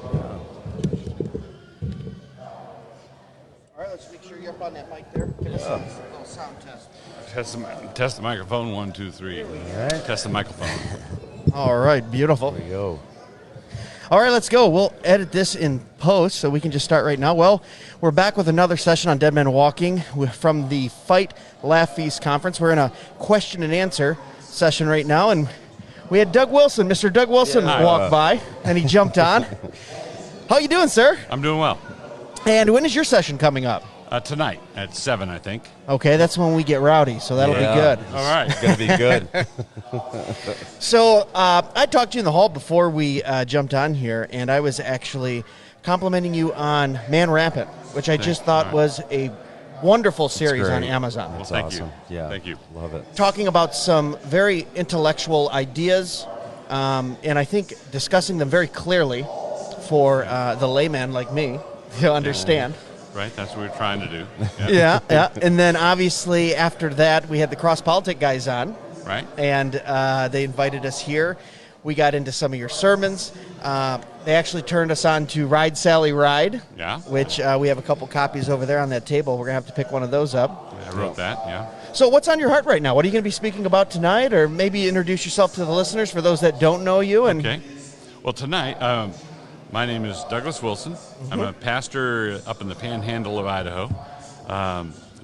All right, let's make sure you're up on that mic there. Give us a little sound test. Test the microphone. 1, 2, 3. All right. Test the microphone. All right, beautiful. There we go. All right, let's go. We'll edit this in post so we can just start right now. Well, we're back with another session on Dead Men Walking from the Fight, Laugh, Feast conference. We're in a question and answer session right now, and we had Doug Wilson, Mr. Doug Wilson, walk by, and he jumped on. How you doing, sir? I'm doing well. And when is your session coming up? Tonight at 7, I think. Okay, that's when we get rowdy, so that'll be good. All right. It's going to be good. So I talked to you in the hall before we jumped on here, and I was actually complimenting you on Man Rampant, which I just thought was a wonderful series on great. Amazon. Well, It's thank awesome. you. Yeah. Thank you. Love it. Talking about some very intellectual ideas, and I think discussing them very clearly for the layman like me to understand. Right, that's what we're trying to do. Yeah. And then obviously after that, we had the Cross Politic guys on. Right. And they invited us here. We got into some of your sermons. They actually turned us on to Ride, Sally, Ride, Yeah. which we have a couple copies over there on that table. We're going to have to pick one of those up. I wrote that, yeah. So what's on your heart right now? What are you going to be speaking about tonight? Or maybe introduce yourself to the listeners for those that don't know you. And Okay. Well, tonight, my name is Douglas Wilson. I'm a pastor up in the panhandle of Idaho,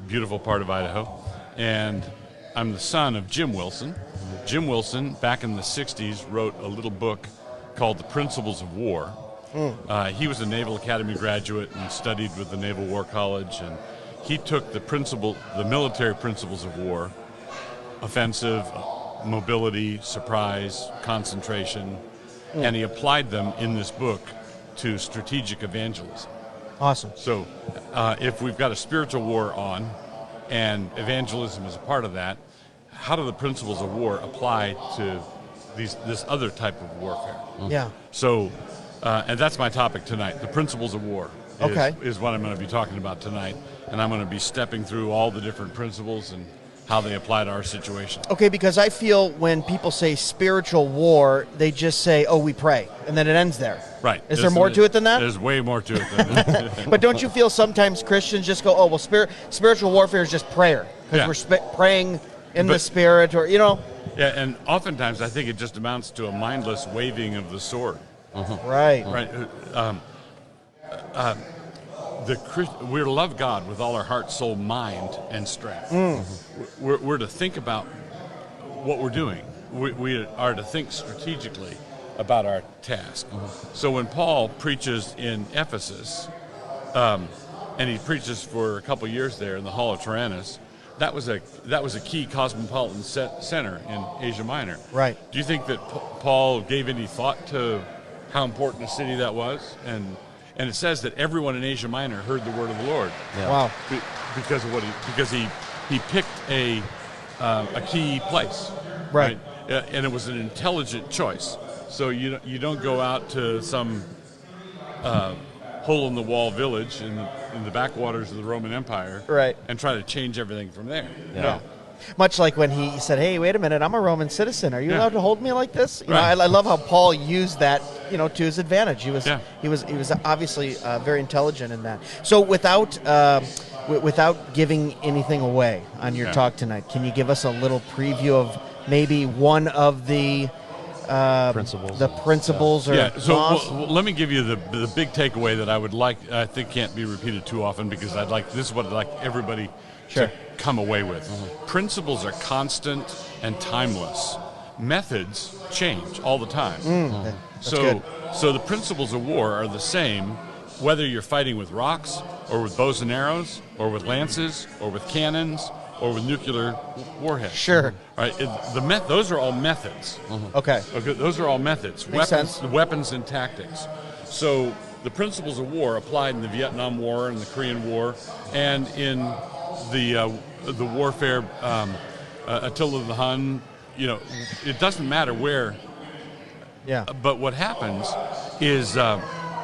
beautiful part of Idaho. And I'm the son of Jim Wilson. Jim Wilson, back in the 60s, wrote a little book called The Principles of War. He was a Naval Academy graduate and studied with the Naval War College. And he took the military principles of war, offensive, mobility, surprise, concentration, and he applied them in this book to strategic evangelism. awesome. So if we've got a spiritual war on and evangelism is a part of that, how do the principles of war apply to this other type of warfare? Yeah. So, and that's my topic tonight, the principles of war is what I'm going to be talking about tonight. And I'm going to be stepping through all the different principles and how they apply to our situation. Okay, because I feel when people say spiritual war, they just say, oh, we pray, and then it ends there. Right. Is there more to it than that? There's way more to it than that. But don't you feel sometimes Christians just go, oh, well, spiritual warfare is just prayer, because Yeah. we're praying in the Spirit, or, you know? Yeah, and oftentimes I think it just amounts to a mindless waving of the sword. Right. Right. We're to love God with all our heart, soul, mind, and strength. We're to think about what we're doing. We are to think strategically about our task. So when Paul preaches in Ephesus, and he preaches for a couple years there in the Hall of Tyrannus, that was a key cosmopolitan center in Asia Minor. Right. Do you think that Paul gave any thought to how important a city that was? And it says that everyone in Asia Minor heard the word of the Lord. Yeah. Wow. Because of because he picked a key place. Right. And it was an intelligent choice. So you don't go out to some hole in the wall village in the backwaters of the Roman Empire, Right. and try to change everything from there. Yeah. No. Much like when he said, hey, wait a minute, I'm a Roman citizen. Are you Yeah. allowed to hold me like this? You Right. know, I love how Paul used that, to his advantage. He was Yeah. he was obviously very intelligent in that. So without giving anything away on your Yeah. talk tonight, can you give us a little preview of maybe one of the Principles. the principles or Yeah, so laws? let me give you the big takeaway that I think can't be repeated too often, because this is what I'd like everybody Sure. to come away with. Principles are constant and timeless. Methods change all the time. That's good. So the principles of war are the same, whether you're fighting with rocks or with bows and arrows or with lances or with cannons or with nuclear warheads. Sure. Right? Those are all methods. Okay. Okay, those are all methods, Makes sense. weapons and tactics. So the principles of war applied in the Vietnam War and the Korean War, and in the warfare, Attila the Hun. It doesn't matter where. Yeah. But what happens is,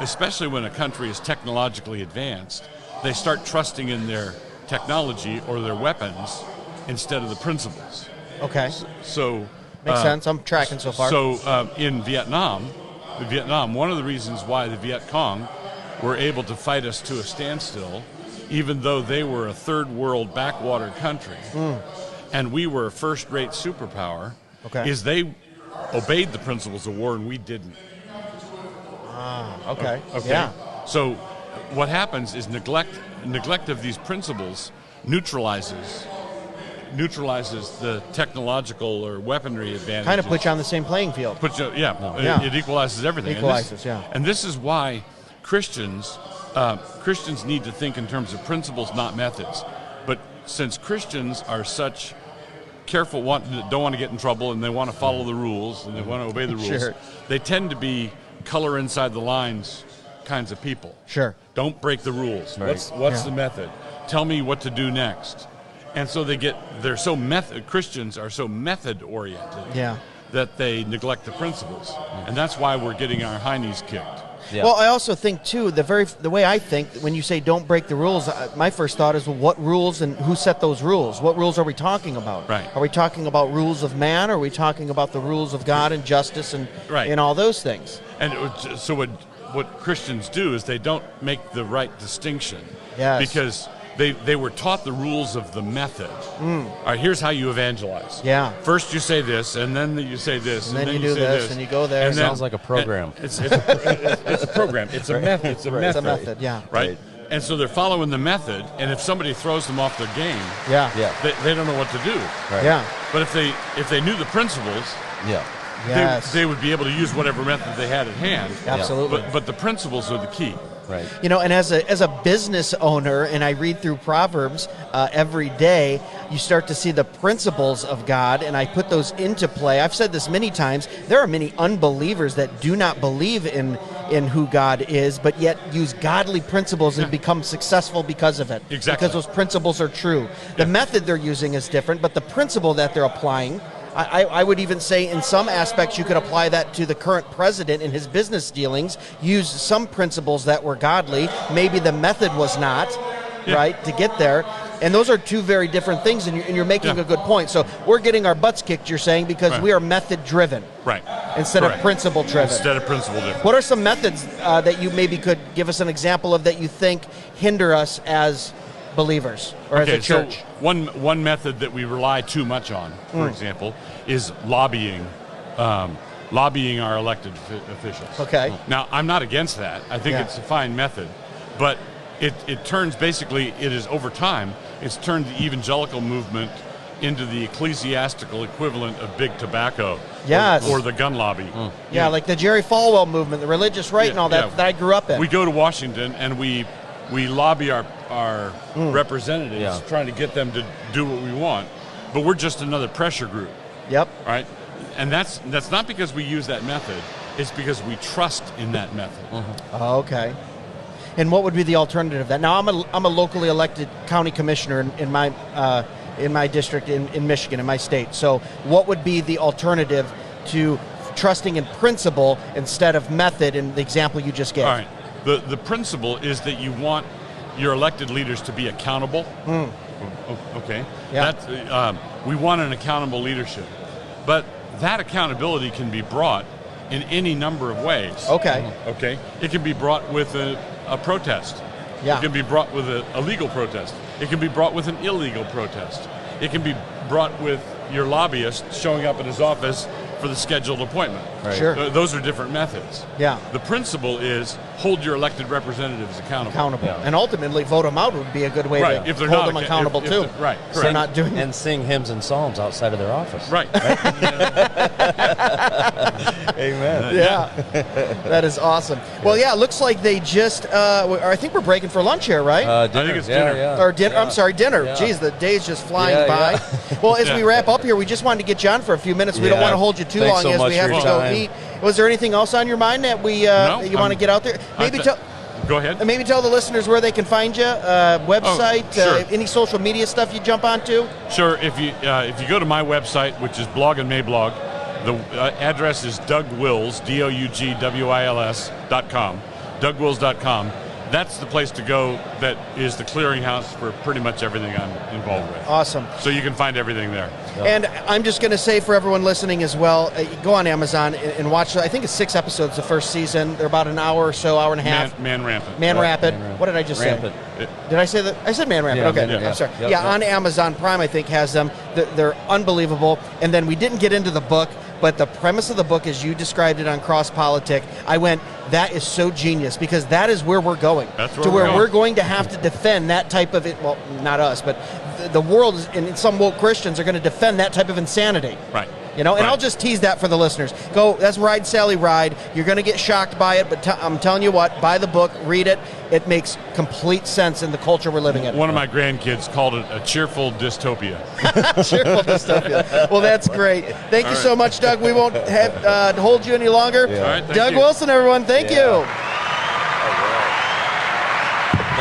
especially when a country is technologically advanced, they start trusting in their technology or their weapons instead of the principles. Okay. So Makes sense. I'm tracking so far. So in Vietnam, Vietnam, one of the reasons why the Viet Cong were able to fight us to a standstill, even though they were a third world backwater country, and we were a first-rate superpower, is they obeyed the principles of war and we didn't. Okay. Okay. So what happens is neglect of these principles neutralizes the technological or weaponry advantage. Kind of put you on the same playing field. It equalizes everything. And this is why Christians need to think in terms of principles, not methods. But since Christians are such careful, don't want to get in trouble, and they want to follow the rules, and they want to obey the rules, they tend to be color inside the lines kinds of people. Sure. Don't break the rules. Right. What's the method? Tell me what to do next. And so Christians are so method oriented that they neglect the principles. And that's why we're getting our high knees kicked. Yeah. Well, I also think too the way I think when you say don't break the rules, my first thought is, well, what rules and who set those rules? What rules are we talking about? Right. Are we talking about rules of man? Or are we talking about the rules of God and justice and all those things? And so what Christians do is they don't make the right distinction. Yes. Because they were taught the rules of the method. All right, here's how you evangelize. Yeah. First you say this, and then you say this, and then you do this, and you go there. It sounds like a program. It's a program. It's a method. It's a method. It's a method, yeah. Right? And so they're following the method, and if somebody throws them off their game, they don't know what to do. Right. Yeah. But if they knew the principles, they would be able to use whatever method they had at hand. Absolutely. But the principles are the key. Right. You know, and as a business owner, and I read through Proverbs every day, you start to see the principles of God, and I put those into play. I've said this many times. There are many unbelievers that do not believe in who God is, but yet use godly principles and become successful because of it. Exactly. Because those principles are true. The method they're using is different, but the principle that they're applying, I would even say in some aspects you could apply that to the current president in his business dealings, use some principles that were godly, maybe the method was not, right, to get there. And those are two very different things, and you're making a good point. So we're getting our butts kicked, you're saying, because we are method-driven. Right. Instead of principle-driven. Instead of principle-driven. What are some methods that you maybe could give us an example of that you think hinder us as believers or as a church? So one method that we rely too much on, for example, is lobbying our elected officials. Okay. Now, I'm not against that. I think it's a fine method, but it turns basically, it is over time, it's turned the evangelical movement into the ecclesiastical equivalent of big tobacco. Yes. Or the gun lobby. Yeah, like the Jerry Falwell movement, the religious right and all that I grew up in. We go to Washington and we lobby our representatives, trying to get them to do what we want, but we're just another pressure group. Yep. Right? And that's not because we use that method, it's because we trust in that method. Oh, okay. And what would be the alternative to that? Now, I'm a locally elected county commissioner in my district in Michigan, in my state. So what would be the alternative to trusting in principle instead of method in the example you just gave? All right. The principle is that you want your elected leaders to be accountable. Okay. Yeah. We want an accountable leadership. But that accountability can be brought in any number of ways. Okay. Okay. It can be brought with a protest. Yeah. It can be brought with a legal protest. It can be brought with an illegal protest. It can be brought with your lobbyist showing up at his office for the scheduled appointment. Right. Sure. Those are different methods. Yeah. The principle is hold your elected representatives accountable. Yeah. And ultimately, vote them out would be a good way to if they're hold not them accountable too. Right. So they're not doing and sing hymns and psalms outside of their office. Right. Amen. Yeah. That is awesome. Well, yeah, it looks like they just, I think we're breaking for lunch here, right? Dinner. I think it's dinner. Or dinner. I'm sorry, dinner. Yeah. Geez, the day's just flying by. Well, as we wrap up here, we just wanted to get you on for a few minutes. We don't want to hold you too Thanks long so as we much have for to your go time. eat. Was there anything else on your mind that that you want to get out there? Maybe Go ahead. Maybe tell the listeners where they can find you. Website, sure. Any social media stuff you jump onto. Sure. If you go to my website, which is Blog and Mablog, the address is Doug Wills, DougWils.com. DougWils.com. that's the place to go. That is the clearinghouse for pretty much everything I'm involved with. Awesome. So you can find everything there. And I'm just going to say for everyone listening as well, go on Amazon and watch. I think it's 6 episodes the first season. They're about an hour or so, hour and a half. Man Rampant. Man Rapid. Man What did I just Rampant. say? Did I say that? I said Man Rampant. Yeah, Okay, yeah. I'm sorry. Yep, yeah, yep. on Amazon Prime, I think, has them. They're unbelievable. And then we didn't get into the book, but the premise of the book, as you described it on Cross Politic, I went, that is so genius, because that is where we're going. That's where to we're where going. we're going to have to defend that type of, well, not us, but the world is, and some woke Christians are going to defend that type of insanity. Right. You know, and Right. I'll just tease that for the listeners. Go, that's Ride Sally Ride. You're going to get shocked by it, but I'm telling you what, buy the book, read it. It makes complete sense in the culture we're living in. One of my grandkids called it a cheerful dystopia. Cheerful dystopia. Well, that's great. Thank you so much, Doug. We won't have hold you any longer. Yeah. All right, thank Doug you. Wilson, everyone, thank Yeah. you.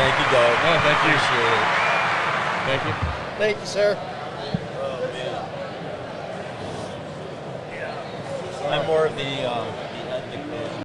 Thank you, Doug. Oh, thank you. Appreciate it. Thank you. Thank you, sir. I'm more of the